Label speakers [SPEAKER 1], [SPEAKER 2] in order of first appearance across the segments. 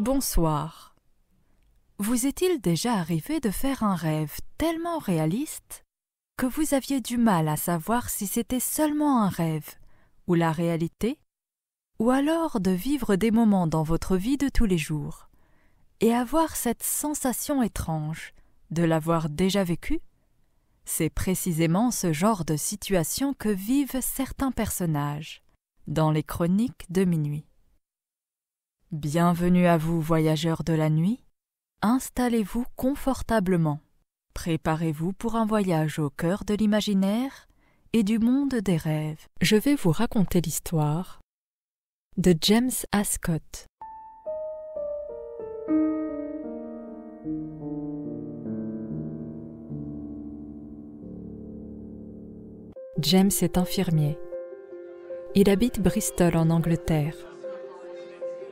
[SPEAKER 1] Bonsoir. Vous est-il déjà arrivé de faire un rêve tellement réaliste que vous aviez du mal à savoir si c'était seulement un rêve ou la réalité, ou alors de vivre des moments dans votre vie de tous les jours et avoir cette sensation étrange de l'avoir déjà vécu? C'est précisément ce genre de situation que vivent certains personnages dans les chroniques de minuit. Bienvenue à vous, voyageurs de la nuit. Installez-vous confortablement. Préparez-vous pour un voyage au cœur de l'imaginaire et du monde des rêves. Je vais vous raconter l'histoire de James Ascott. James est infirmier. Il habite Bristol en Angleterre.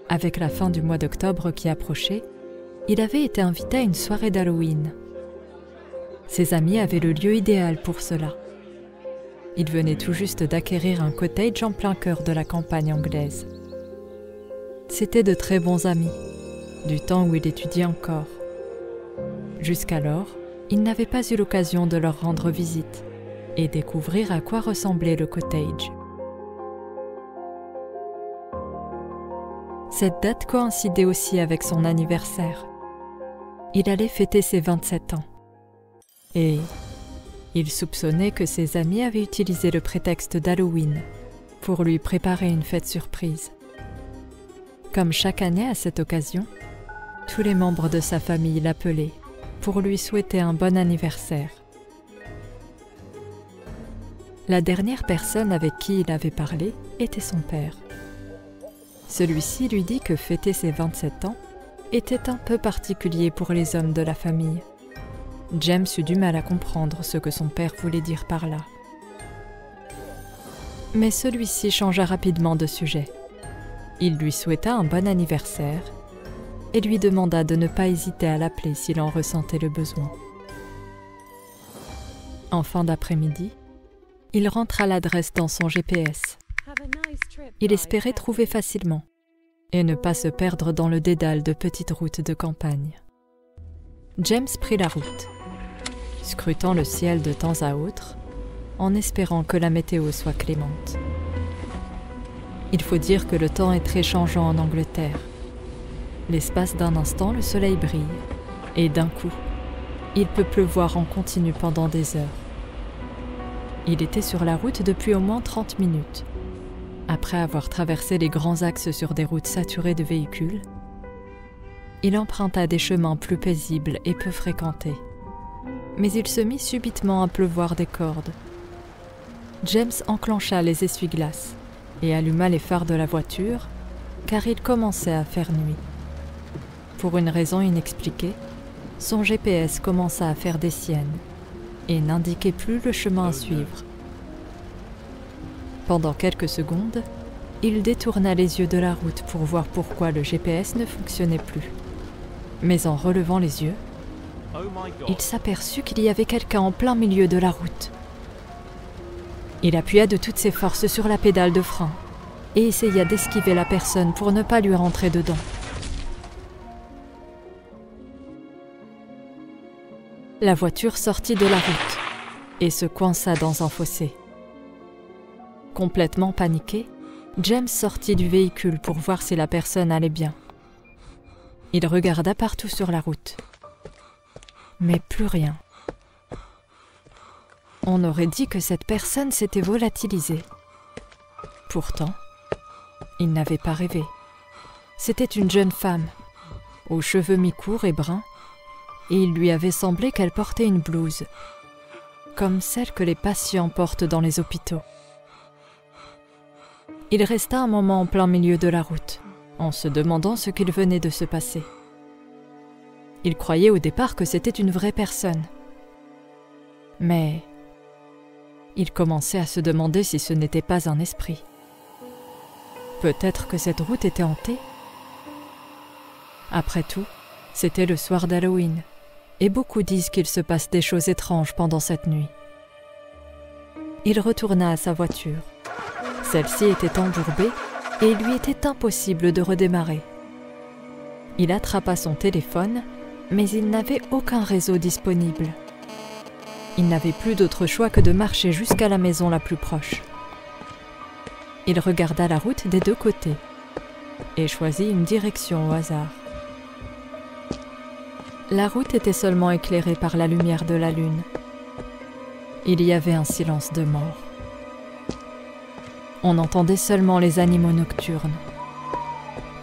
[SPEAKER 1] Avec la fin du mois d'octobre qui approchait, il avait été invité à une soirée d'Halloween. Ses amis avaient le lieu idéal pour cela. Il venait tout juste d'acquérir un cottage en plein cœur de la campagne anglaise. C'étaient de très bons amis, du temps où il étudiait encore. Jusqu'alors, il n'avait pas eu l'occasion de leur rendre visite et découvrir à quoi ressemblait le cottage. Cette date coïncidait aussi avec son anniversaire. Il allait fêter ses 27 ans. Et il soupçonnait que ses amis avaient utilisé le prétexte d'Halloween pour lui préparer une fête surprise. Comme chaque année à cette occasion, tous les membres de sa famille l'appelaient pour lui souhaiter un bon anniversaire. La dernière personne avec qui il avait parlé était son père. Celui-ci lui dit que fêter ses 27 ans était un peu particulier pour les hommes de la famille. James eut du mal à comprendre ce que son père voulait dire par là. Mais celui-ci changea rapidement de sujet. Il lui souhaita un bon anniversaire et lui demanda de ne pas hésiter à l'appeler s'il en ressentait le besoin. En fin d'après-midi, il rentra l'adresse dans son GPS. Il espérait trouver facilement et ne pas se perdre dans le dédale de petites routes de campagne. James prit la route, scrutant le ciel de temps à autre, en espérant que la météo soit clémente. Il faut dire que le temps est très changeant en Angleterre. L'espace d'un instant, le soleil brille, et d'un coup, il peut pleuvoir en continu pendant des heures. Il était sur la route depuis au moins 30 minutes. Après avoir traversé les grands axes sur des routes saturées de véhicules, il emprunta des chemins plus paisibles et peu fréquentés. Mais il se mit subitement à pleuvoir des cordes. James enclencha les essuie-glaces et alluma les phares de la voiture, car il commençait à faire nuit. Pour une raison inexpliquée, son GPS commença à faire des siennes et n'indiquait plus le chemin à suivre. Pendant quelques secondes, il détourna les yeux de la route pour voir pourquoi le GPS ne fonctionnait plus. Mais en relevant les yeux, il s'aperçut qu'il y avait quelqu'un en plein milieu de la route. Il appuya de toutes ses forces sur la pédale de frein et essaya d'esquiver la personne pour ne pas lui rentrer dedans. La voiture sortit de la route et se coinça dans un fossé. Complètement paniqué, James sortit du véhicule pour voir si la personne allait bien. Il regarda partout sur la route. Mais plus rien. On aurait dit que cette personne s'était volatilisée. Pourtant, il n'avait pas rêvé. C'était une jeune femme, aux cheveux mi-courts et bruns, et il lui avait semblé qu'elle portait une blouse, comme celle que les patients portent dans les hôpitaux. Il resta un moment en plein milieu de la route, en se demandant ce qu'il venait de se passer. Il croyait au départ que c'était une vraie personne. Mais il commençait à se demander si ce n'était pas un esprit. Peut-être que cette route était hantée. Après tout, c'était le soir d'Halloween, et beaucoup disent qu'il se passe des choses étranges pendant cette nuit. Il retourna à sa voiture. Celle-ci était embourbée et il lui était impossible de redémarrer. Il attrapa son téléphone, mais il n'avait aucun réseau disponible. Il n'avait plus d'autre choix que de marcher jusqu'à la maison la plus proche. Il regarda la route des deux côtés et choisit une direction au hasard. La route était seulement éclairée par la lumière de la lune. Il y avait un silence de mort. On entendait seulement les animaux nocturnes.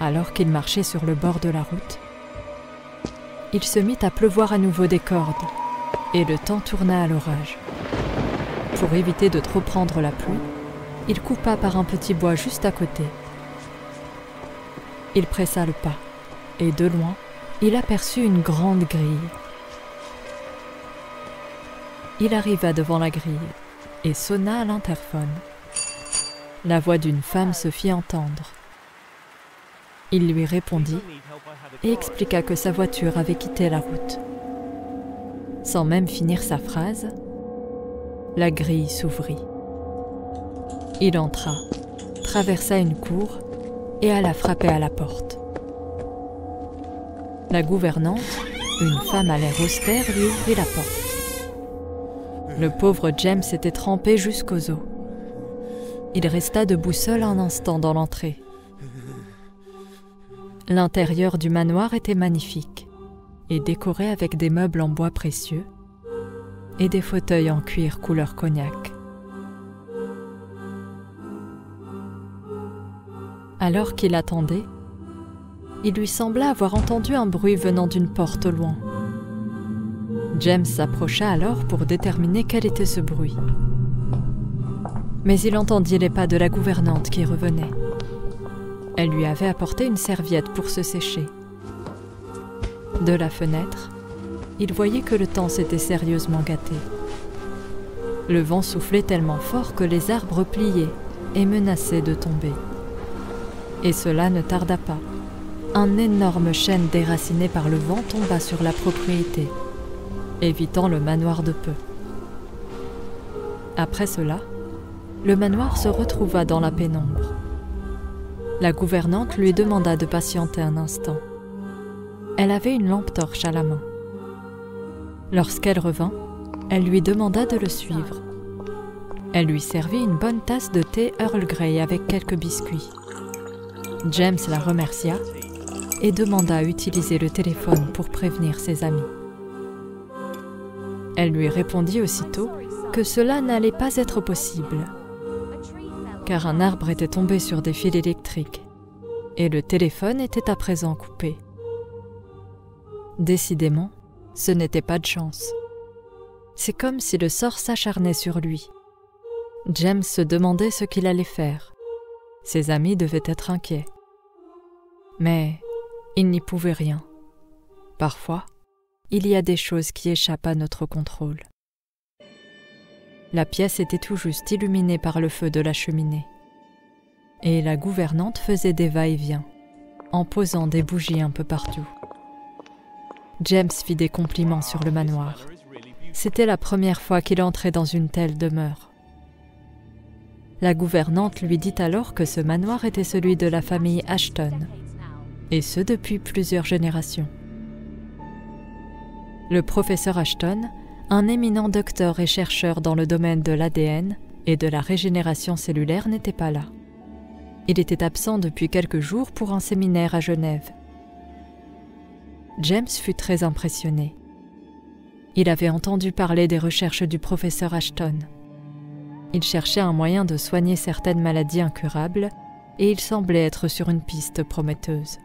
[SPEAKER 1] Alors qu'il marchait sur le bord de la route, il se mit à pleuvoir à nouveau des cordes et le temps tourna à l'orage. Pour éviter de trop prendre la pluie, il coupa par un petit bois juste à côté. Il pressa le pas et de loin, il aperçut une grande grille. Il arriva devant la grille et sonna à l'interphone. La voix d'une femme se fit entendre. Il lui répondit et expliqua que sa voiture avait quitté la route. Sans même finir sa phrase, la grille s'ouvrit. Il entra, traversa une cour et alla frapper à la porte. La gouvernante, une femme à l'air austère, lui ouvrit la porte. Le pauvre James était trempé jusqu'aux os. Il resta debout seul un instant dans l'entrée. L'intérieur du manoir était magnifique et décoré avec des meubles en bois précieux et des fauteuils en cuir couleur cognac. Alors qu'il attendait, il lui sembla avoir entendu un bruit venant d'une porte au loin. James s'approcha alors pour déterminer quel était ce bruit. Mais il entendit les pas de la gouvernante qui revenait. Elle lui avait apporté une serviette pour se sécher. De la fenêtre, il voyait que le temps s'était sérieusement gâté. Le vent soufflait tellement fort que les arbres pliaient et menaçaient de tomber. Et cela ne tarda pas. Un énorme chêne déraciné par le vent tomba sur la propriété, évitant le manoir de peu. Après cela, le manoir se retrouva dans la pénombre. La gouvernante lui demanda de patienter un instant. Elle avait une lampe torche à la main. Lorsqu'elle revint, elle lui demanda de le suivre. Elle lui servit une bonne tasse de thé Earl Grey avec quelques biscuits. James la remercia et demanda à utiliser le téléphone pour prévenir ses amis. Elle lui répondit aussitôt que cela n'allait pas être possible, car un arbre était tombé sur des fils électriques et le téléphone était à présent coupé. Décidément, ce n'était pas de chance. C'est comme si le sort s'acharnait sur lui. James se demandait ce qu'il allait faire. Ses amis devaient être inquiets. Mais il n'y pouvait rien. Parfois, il y a des choses qui échappent à notre contrôle. La pièce était tout juste illuminée par le feu de la cheminée. Et la gouvernante faisait des va-et-vient, en posant des bougies un peu partout. James fit des compliments sur le manoir. C'était la première fois qu'il entrait dans une telle demeure. La gouvernante lui dit alors que ce manoir était celui de la famille Ashton, et ce depuis plusieurs générations. Le professeur Ashton, un éminent docteur et chercheur dans le domaine de l'ADN et de la régénération cellulaire, n'était pas là. Il était absent depuis quelques jours pour un séminaire à Genève. James fut très impressionné. Il avait entendu parler des recherches du professeur Ashton. Il cherchait un moyen de soigner certaines maladies incurables et il semblait être sur une piste prometteuse.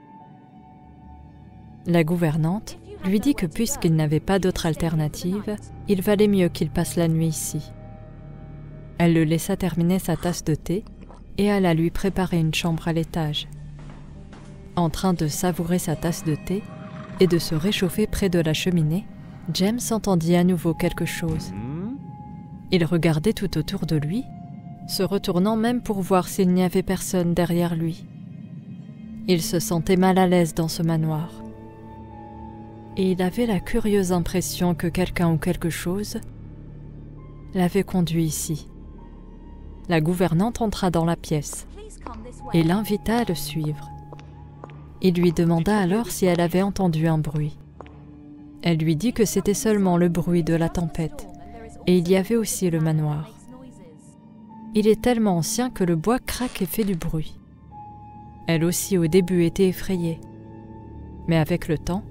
[SPEAKER 1] La gouvernante lui dit que puisqu'il n'avait pas d'autre alternative, il valait mieux qu'il passe la nuit ici. Elle le laissa terminer sa tasse de thé et alla lui préparer une chambre à l'étage. En train de savourer sa tasse de thé et de se réchauffer près de la cheminée, James entendit à nouveau quelque chose. Il regardait tout autour de lui, se retournant même pour voir s'il n'y avait personne derrière lui. Il se sentait mal à l'aise dans ce manoir. Et il avait la curieuse impression que quelqu'un ou quelque chose l'avait conduit ici. La gouvernante entra dans la pièce et l'invita à le suivre. Il lui demanda alors si elle avait entendu un bruit. Elle lui dit que c'était seulement le bruit de la tempête, et il y avait aussi le manoir. Il est tellement ancien que le bois craque et fait du bruit. Elle aussi au début était effrayée, mais avec le temps,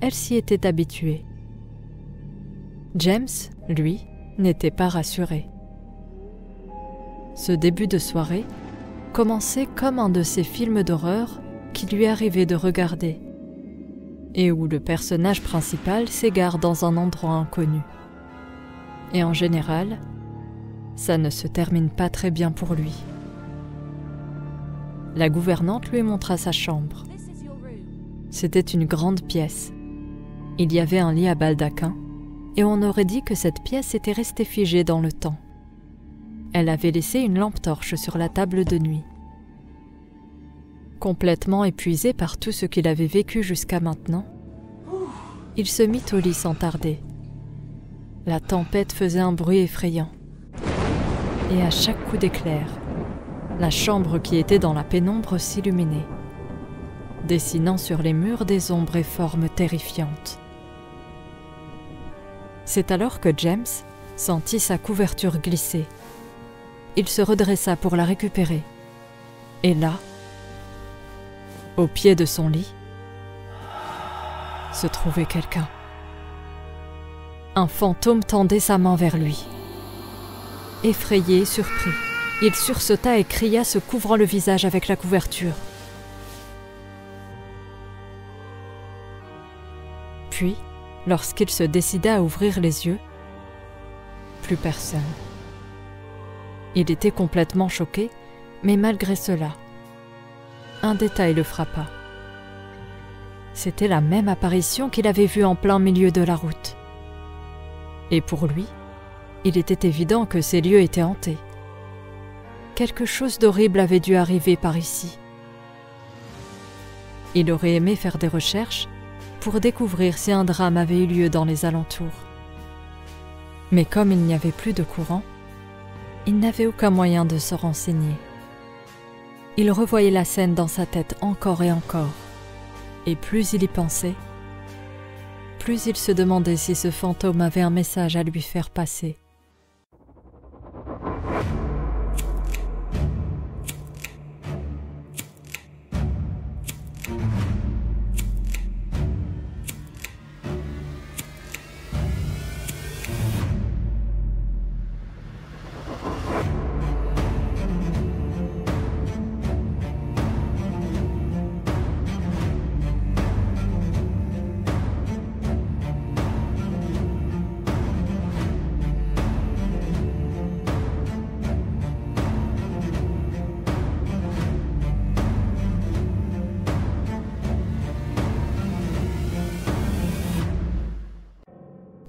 [SPEAKER 1] elle s'y était habituée. James, lui, n'était pas rassuré. Ce début de soirée commençait comme un de ces films d'horreur qui lui arrivait de regarder, et où le personnage principal s'égare dans un endroit inconnu. Et en général, ça ne se termine pas très bien pour lui. La gouvernante lui montra sa chambre. C'était une grande pièce. Il y avait un lit à baldaquin, et on aurait dit que cette pièce était restée figée dans le temps. Elle avait laissé une lampe torche sur la table de nuit. Complètement épuisé par tout ce qu'il avait vécu jusqu'à maintenant, il se mit au lit sans tarder. La tempête faisait un bruit effrayant. Et à chaque coup d'éclair, la chambre qui était dans la pénombre s'illuminait, dessinant sur les murs des ombres et formes terrifiantes. C'est alors que James sentit sa couverture glisser. Il se redressa pour la récupérer. Et là, au pied de son lit, se trouvait quelqu'un. Un fantôme tendait sa main vers lui. Effrayé et surpris, il sursauta et cria, se couvrant le visage avec la couverture. Puis, lorsqu'il se décida à ouvrir les yeux, plus personne. Il était complètement choqué, mais malgré cela, un détail le frappa. C'était la même apparition qu'il avait vue en plein milieu de la route. Et pour lui, il était évident que ces lieux étaient hantés. Quelque chose d'horrible avait dû arriver par ici. Il aurait aimé faire des recherches pour découvrir si un drame avait eu lieu dans les alentours. Mais comme il n'y avait plus de courant, il n'avait aucun moyen de se renseigner. Il revoyait la scène dans sa tête encore et encore, et plus il y pensait, plus il se demandait si ce fantôme avait un message à lui faire passer.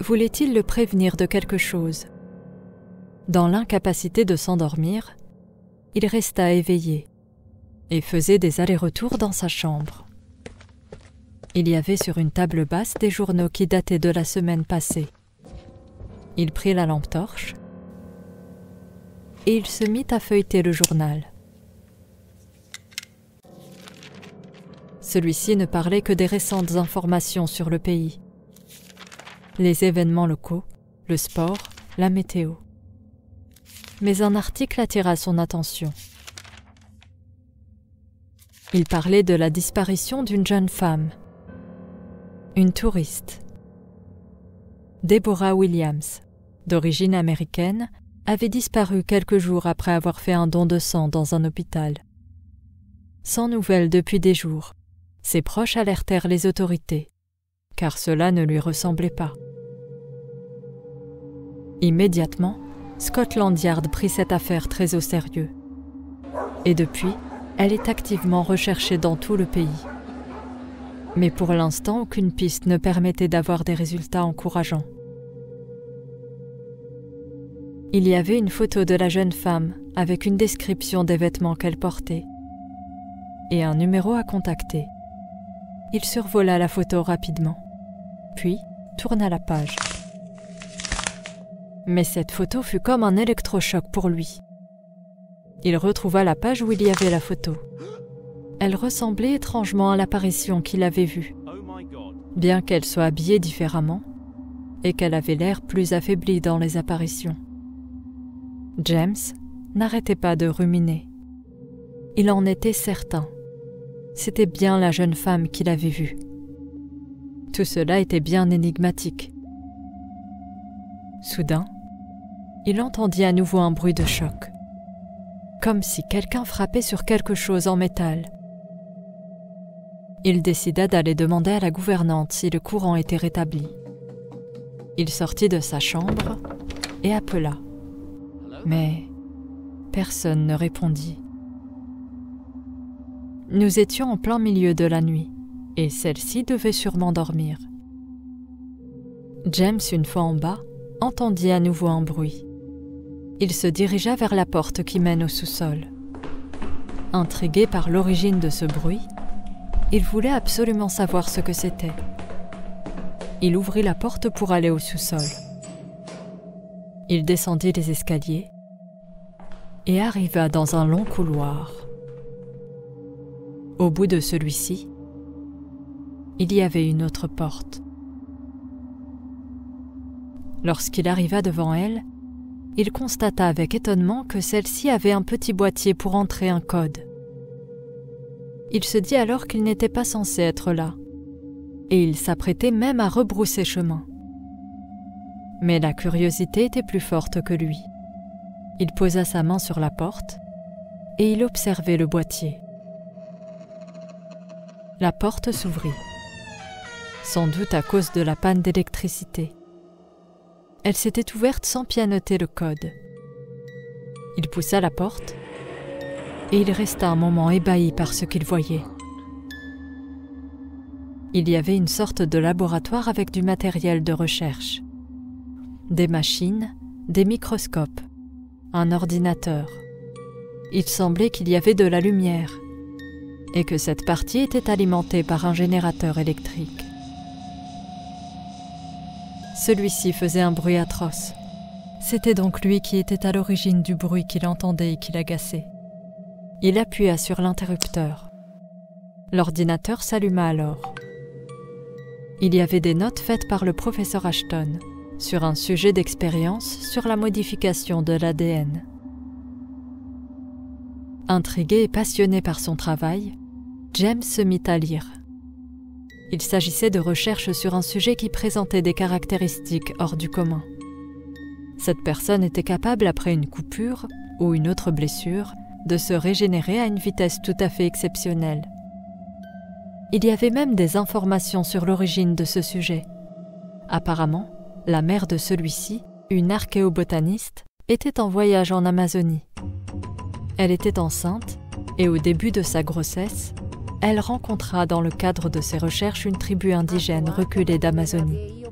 [SPEAKER 1] Voulait-il le prévenir de quelque chose? Dans l'incapacité de s'endormir, il resta éveillé et faisait des allers-retours dans sa chambre. Il y avait sur une table basse des journaux qui dataient de la semaine passée. Il prit la lampe torche et il se mit à feuilleter le journal. Celui-ci ne parlait que des récentes informations sur le pays. Les événements locaux, le sport, la météo. Mais un article attira son attention. Il parlait de la disparition d'une jeune femme, une touriste. Deborah Williams, d'origine américaine, avait disparu quelques jours après avoir fait un don de sang dans un hôpital. Sans nouvelles depuis des jours, ses proches alertèrent les autorités, car cela ne lui ressemblait pas. Immédiatement, Scotland Yard prit cette affaire très au sérieux. Et depuis, elle est activement recherchée dans tout le pays. Mais pour l'instant, aucune piste ne permettait d'avoir des résultats encourageants. Il y avait une photo de la jeune femme avec une description des vêtements qu'elle portait et un numéro à contacter. Il survola la photo rapidement, puis tourna la page. Mais cette photo fut comme un électrochoc pour lui. Il retrouva la page où il y avait la photo. Elle ressemblait étrangement à l'apparition qu'il avait vue, bien qu'elle soit habillée différemment et qu'elle avait l'air plus affaiblie dans les apparitions. James n'arrêtait pas de ruminer. Il en était certain. C'était bien la jeune femme qu'il avait vue. Tout cela était bien énigmatique. Soudain, il entendit à nouveau un bruit de choc, comme si quelqu'un frappait sur quelque chose en métal. Il décida d'aller demander à la gouvernante si le courant était rétabli. Il sortit de sa chambre et appela. Mais personne ne répondit. Nous étions en plein milieu de la nuit, et celle-ci devait sûrement dormir. James, une fois en bas, entendit à nouveau un bruit. Il se dirigea vers la porte qui mène au sous-sol. Intrigué par l'origine de ce bruit, il voulait absolument savoir ce que c'était. Il ouvrit la porte pour aller au sous-sol. Il descendit les escaliers et arriva dans un long couloir. Au bout de celui-ci, il y avait une autre porte. Lorsqu'il arriva devant elle, il constata avec étonnement que celle-ci avait un petit boîtier pour entrer un code. Il se dit alors qu'il n'était pas censé être là, et il s'apprêtait même à rebrousser chemin. Mais la curiosité était plus forte que lui. Il posa sa main sur la porte, et il observait le boîtier. La porte s'ouvrit, sans doute à cause de la panne d'électricité. Elle s'était ouverte sans pianoter le code. Il poussa la porte et il resta un moment ébahi par ce qu'il voyait. Il y avait une sorte de laboratoire avec du matériel de recherche. Des machines, des microscopes, un ordinateur. Il semblait qu'il y avait de la lumière et que cette partie était alimentée par un générateur électrique. Celui-ci faisait un bruit atroce. C'était donc lui qui était à l'origine du bruit qu'il entendait et qui l'agaçait. Il appuya sur l'interrupteur. L'ordinateur s'alluma alors. Il y avait des notes faites par le professeur Ashton sur un sujet d'expérience sur la modification de l'ADN. Intrigué et passionné par son travail, James se mit à lire. Il s'agissait de recherches sur un sujet qui présentait des caractéristiques hors du commun. Cette personne était capable, après une coupure ou une autre blessure, de se régénérer à une vitesse tout à fait exceptionnelle. Il y avait même des informations sur l'origine de ce sujet. Apparemment, la mère de celui-ci, une archéobotaniste, était en voyage en Amazonie. Elle était enceinte et au début de sa grossesse, elle rencontra dans le cadre de ses recherches une tribu indigène reculée d'Amazonie.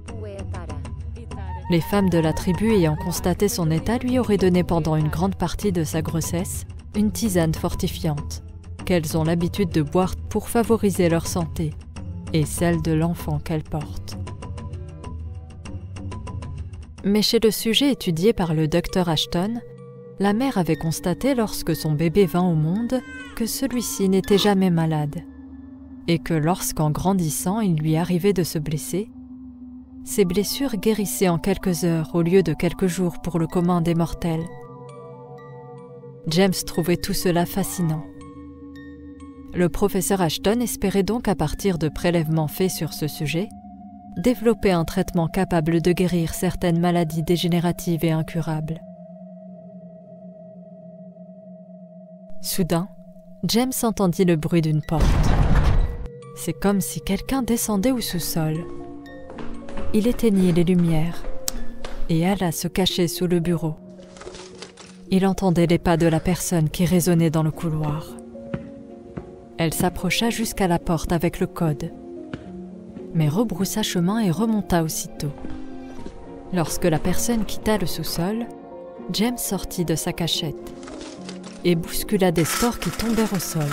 [SPEAKER 1] Les femmes de la tribu ayant constaté son état lui auraient donné pendant une grande partie de sa grossesse une tisane fortifiante, qu'elles ont l'habitude de boire pour favoriser leur santé et celle de l'enfant qu'elles portent. Mais chez le sujet étudié par le docteur Ashton, la mère avait constaté lorsque son bébé vint au monde que celui-ci n'était jamais malade et que lorsqu'en grandissant il lui arrivait de se blesser, ces blessures guérissaient en quelques heures au lieu de quelques jours pour le commun des mortels. James trouvait tout cela fascinant. Le professeur Ashton espérait donc, à partir de prélèvements faits sur ce sujet, développer un traitement capable de guérir certaines maladies dégénératives et incurables. Soudain, James entendit le bruit d'une porte. C'est comme si quelqu'un descendait au sous-sol. Il éteignit les lumières et alla se cacher sous le bureau. Il entendait les pas de la personne qui résonnaient dans le couloir. Elle s'approcha jusqu'à la porte avec le code, mais rebroussa chemin et remonta aussitôt. Lorsque la personne quitta le sous-sol, James sortit de sa cachette et bouscula des stores qui tombèrent au sol.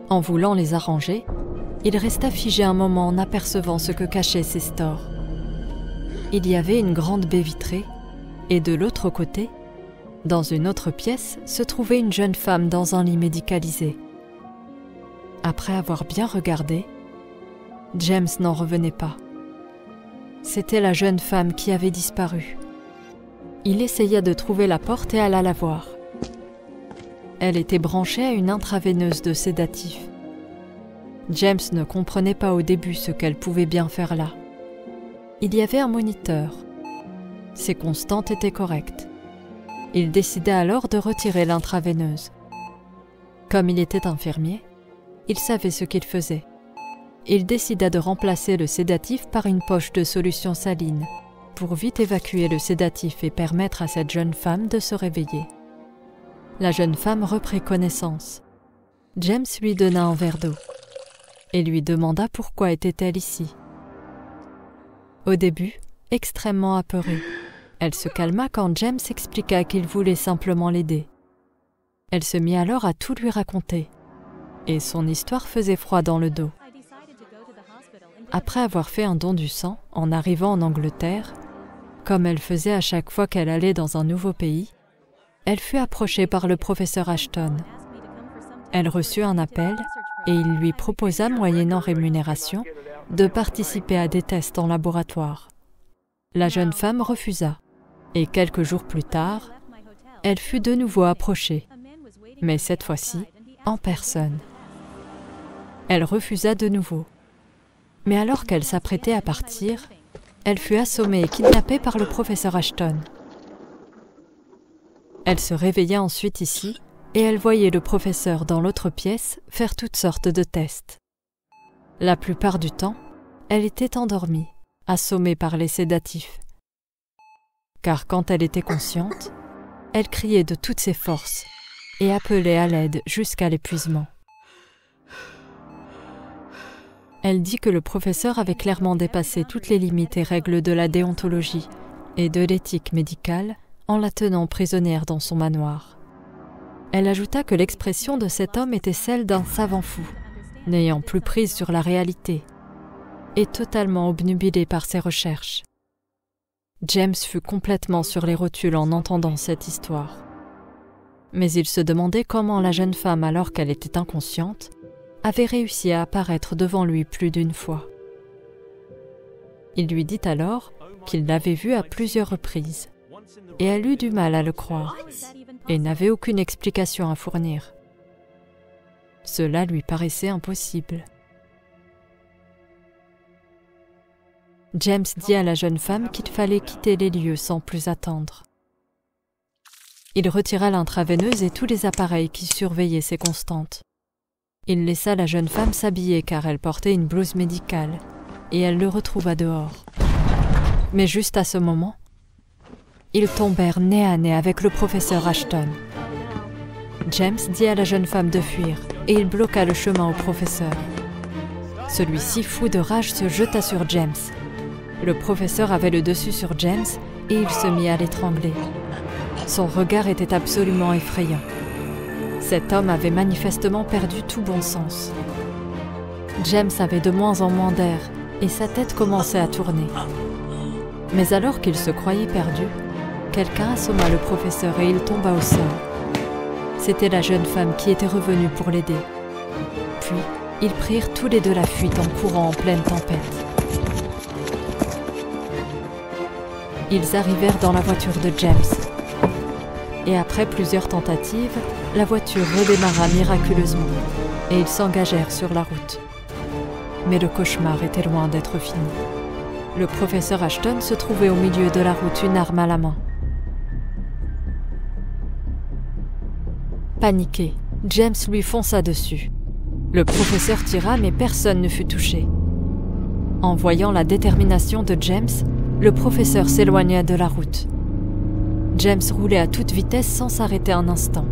[SPEAKER 1] En voulant les arranger, il resta figé un moment en apercevant ce que cachaient ces stores. Il y avait une grande baie vitrée, et de l'autre côté, Dans une autre pièce se trouvait une jeune femme dans un lit médicalisé. Après avoir bien regardé, James n'en revenait pas. C'était la jeune femme qui avait disparu. Il essaya de trouver la porte et alla la voir. Elle était branchée à une intraveineuse de sédatif. James ne comprenait pas au début ce qu'elle pouvait bien faire là. Il y avait un moniteur. Ses constantes étaient correctes. Il décida alors de retirer l'intraveineuse. Comme il était infirmier, il savait ce qu'il faisait. Il décida de remplacer le sédatif par une poche de solution saline pour vite évacuer le sédatif et permettre à cette jeune femme de se réveiller. La jeune femme reprit connaissance. James lui donna un verre d'eau et lui demanda pourquoi était-elle ici. Au début, extrêmement apeurée, elle se calma quand James expliqua qu'il voulait simplement l'aider. Elle se mit alors à tout lui raconter, et son histoire faisait froid dans le dos. Après avoir fait un don du sang en arrivant en Angleterre, comme elle faisait à chaque fois qu'elle allait dans un nouveau pays, elle fut approchée par le professeur Ashton. Elle reçut un appel et il lui proposa, moyennant rémunération, de participer à des tests en laboratoire. La jeune femme refusa, et quelques jours plus tard, elle fut de nouveau approchée, mais cette fois-ci, en personne. Elle refusa de nouveau. Mais alors qu'elle s'apprêtait à partir, elle fut assommée et kidnappée par le professeur Ashton. Elle se réveilla ensuite ici, et elle voyait le professeur dans l'autre pièce faire toutes sortes de tests. La plupart du temps, elle était endormie, assommée par les sédatifs. Car quand elle était consciente, elle criait de toutes ses forces et appelait à l'aide jusqu'à l'épuisement. Elle dit que le professeur avait clairement dépassé toutes les limites et règles de la déontologie et de l'éthique médicale en la tenant prisonnière dans son manoir. Elle ajouta que l'expression de cet homme était celle d'un savant fou, n'ayant plus prise sur la réalité, et totalement obnubilé par ses recherches. James fut complètement sur les rotules en entendant cette histoire. Mais il se demandait comment la jeune femme, alors qu'elle était inconsciente, avait réussi à apparaître devant lui plus d'une fois. Il lui dit alors qu'il l'avait vue à plusieurs reprises, et elle eut du mal à le croire, et n'avait aucune explication à fournir. Cela lui paraissait impossible. James dit à la jeune femme qu'il fallait quitter les lieux sans plus attendre. Il retira l'intraveineuse et tous les appareils qui surveillaient ses constantes. Il laissa la jeune femme s'habiller car elle portait une blouse médicale, et elle le retrouva dehors. Mais juste à ce moment, ils tombèrent nez à nez avec le professeur Ashton. James dit à la jeune femme de fuir, et il bloqua le chemin au professeur. Celui-ci, fou de rage, se jeta sur James. Le professeur avait le dessus sur James, et il se mit à l'étrangler. Son regard était absolument effrayant. Cet homme avait manifestement perdu tout bon sens. James avait de moins en moins d'air, et sa tête commençait à tourner. Mais alors qu'il se croyait perdu, quelqu'un assomma le professeur et il tomba au sol. C'était la jeune femme qui était revenue pour l'aider. Puis, ils prirent tous les deux la fuite en courant en pleine tempête. Ils arrivèrent dans la voiture de James. Et après plusieurs tentatives, la voiture redémarra miraculeusement et ils s'engagèrent sur la route. Mais le cauchemar était loin d'être fini. Le professeur Ashton se trouvait au milieu de la route, une arme à la main. Paniqué, James lui fonça dessus. Le professeur tira, mais personne ne fut touché. En voyant la détermination de James, le professeur s'éloigna de la route. James roulait à toute vitesse sans s'arrêter un instant,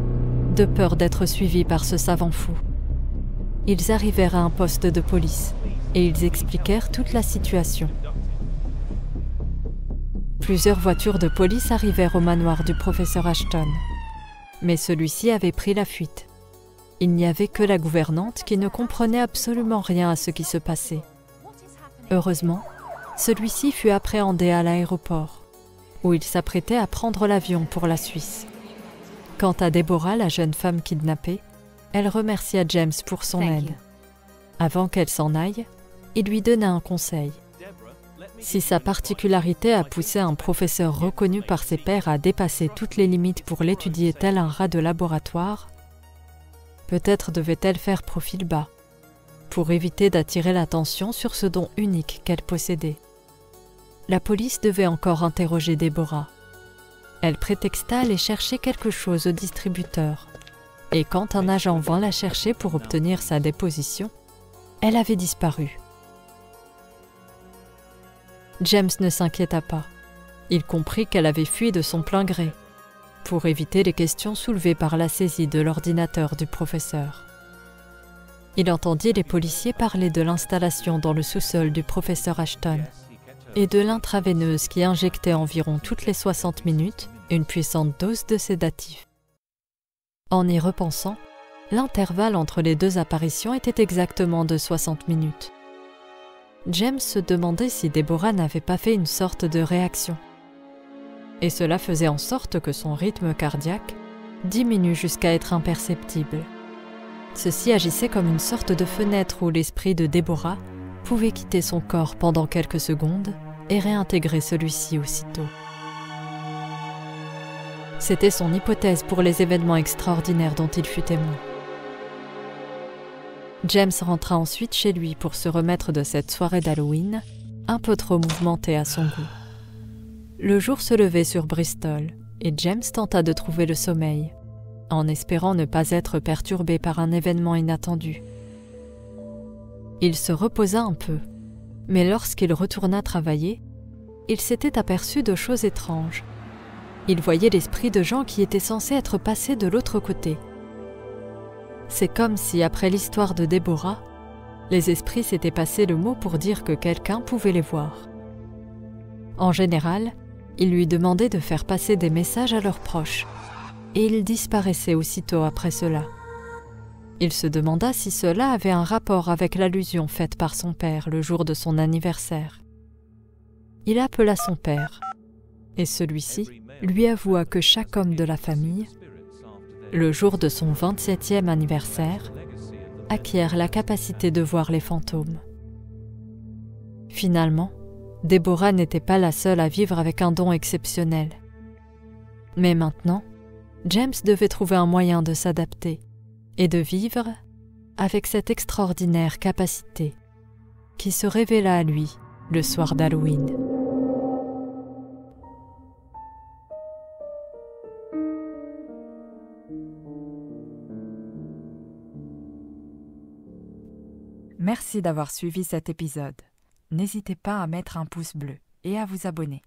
[SPEAKER 1] de peur d'être suivi par ce savant fou. Ils arrivèrent à un poste de police et ils expliquèrent toute la situation. Plusieurs voitures de police arrivèrent au manoir du professeur Ashton, mais celui-ci avait pris la fuite. Il n'y avait que la gouvernante qui ne comprenait absolument rien à ce qui se passait. Heureusement, celui-ci fut appréhendé à l'aéroport, où il s'apprêtait à prendre l'avion pour la Suisse. Quant à Deborah, la jeune femme kidnappée, elle remercia James pour son aide. Avant qu'elle s'en aille, il lui donna un conseil. Si sa particularité a poussé un professeur reconnu par ses pairs à dépasser toutes les limites pour l'étudier tel un rat de laboratoire, peut-être devait-elle faire profil bas, pour éviter d'attirer l'attention sur ce don unique qu'elle possédait. La police devait encore interroger Deborah. Elle prétexta aller chercher quelque chose au distributeur, et quand un agent vint la chercher pour obtenir sa déposition, elle avait disparu. James ne s'inquiéta pas. Il comprit qu'elle avait fui de son plein gré, pour éviter les questions soulevées par la saisie de l'ordinateur du professeur. Il entendit les policiers parler de l'installation dans le sous-sol du professeur Ashton et de l'intraveineuse qui injectait environ toutes les 60 minutes une puissante dose de sédatif. En y repensant, l'intervalle entre les deux apparitions était exactement de 60 minutes. James se demandait si Deborah n'avait pas fait une sorte de réaction. Et cela faisait en sorte que son rythme cardiaque diminue jusqu'à être imperceptible. Ceci agissait comme une sorte de fenêtre où l'esprit de Deborah pouvait quitter son corps pendant quelques secondes et réintégrer celui-ci aussitôt. C'était son hypothèse pour les événements extraordinaires dont il fut témoin. James rentra ensuite chez lui pour se remettre de cette soirée d'Halloween, un peu trop mouvementée à son goût. Le jour se levait sur Bristol, et James tenta de trouver le sommeil, en espérant ne pas être perturbé par un événement inattendu. Il se reposa un peu, mais lorsqu'il retourna travailler, il s'était aperçu de choses étranges. Il voyait l'esprit de gens qui étaient censés être passés de l'autre côté. C'est comme si, après l'histoire de Deborah, les esprits s'étaient passé le mot pour dire que quelqu'un pouvait les voir. En général, ils lui demandaient de faire passer des messages à leurs proches, et ils disparaissaient aussitôt après cela. Il se demanda si cela avait un rapport avec l'allusion faite par son père le jour de son anniversaire. Il appela son père, et celui-ci lui avoua que chaque homme de la famille, le jour de son 27e anniversaire, acquiert la capacité de voir les fantômes. Finalement, Deborah n'était pas la seule à vivre avec un don exceptionnel. Mais maintenant, James devait trouver un moyen de s'adapter et de vivre avec cette extraordinaire capacité qui se révéla à lui le soir d'Halloween. Merci d'avoir suivi cet épisode. N'hésitez pas à mettre un pouce bleu et à vous abonner.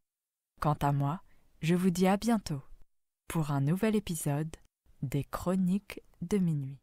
[SPEAKER 1] Quant à moi, je vous dis à bientôt pour un nouvel épisode des Chroniques de minuit.